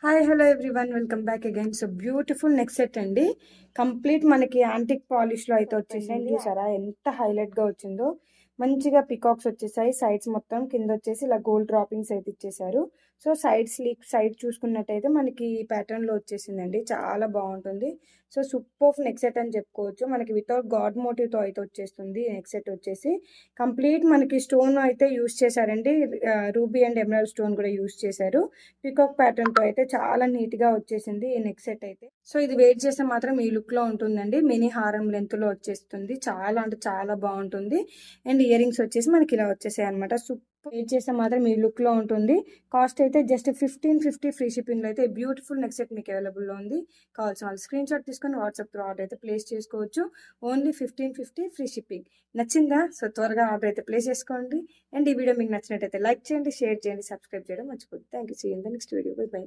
Hi hello everyone welcome back again. So beautiful neck set అండి. Complete మనకి antique పాలిష్లో అయితే వచ్చేసింది. చూసారా ఎంత హైలైట్గా వచ్చిందో. మంచిగా పికాక్స్ వచ్చేసాయి సైడ్స్ మొత్తం. కింద వచ్చేసి ఇలా గోల్డ్ డ్రాపింగ్స్ అయితే ఇచ్చేసారు. సో సైడ్ చూసుకున్నట్టయితే మనకి ఈ ప్యాటర్న్లో వచ్చేసిందండి. చాలా బాగుంటుంది. సో సూపర్ నెక్ సెట్ అని చెప్పుకోవచ్చు. మనకి వితౌట్ గాడ్ మోటివ్తో అయితే వచ్చేస్తుంది ఈ నెక్ సెట్ వచ్చేసి. కంప్లీట్ మనకి స్టోన్ అయితే యూస్ చేశారండి. రూబీ అండ్ ఎమరాల్డ్ స్టోన్ కూడా యూస్ చేశారు. పికాక్ ప్యాటర్న్ తో అయితే చాలా నీట్ గా వచ్చేసింది ఈ నెక్ సెట్ అయితే. సో ఇది వెయిట్ చేస్తే మాత్రం ఈ లుక్ లో ఉంటుందండి. మినీ హారం లెంత్ లో వచ్చేస్తుంది. చాలా అంటే చాలా బాగుంటుంది. అండ్ ఇయర్ రింగ్స్ వచ్చేసి మనకి ఇలా వచ్చేసాయి అనమాట. సూపర్. వెయిట్ చేస్తే మాత్రం ఈ లుక్ లో ఉంటుంది. కాస్ట్ అయితే జస్ట్ 1550 ఫ్రీ షిప్పింగ్ లో అయితే బ్యూటిఫుల్ నెక్ సెట్ మీకు అవైలబుల్ లో ఉంది. కావాల్సిన వాళ్ళు స్క్రీన్ షాట్ తీసుకొని వాట్సాప్ త్రూ ఆర్డర్ అయితే ప్లేస్ చేసుకోవచ్చు. Only 1550 free shipping. నచ్చిందా? సో త్వరగా ఆర్డర్ అయితే ప్లేస్ చేసుకోండి. అండ్ ఈ వీడియో మీకు నచ్చినట్టయితే లైక్ చేయండి, షేర్ చేయండి, సబ్స్క్రైబ్ చేయడం మర్చిపోద్దు. Thank you. See you in the next video. Bye by.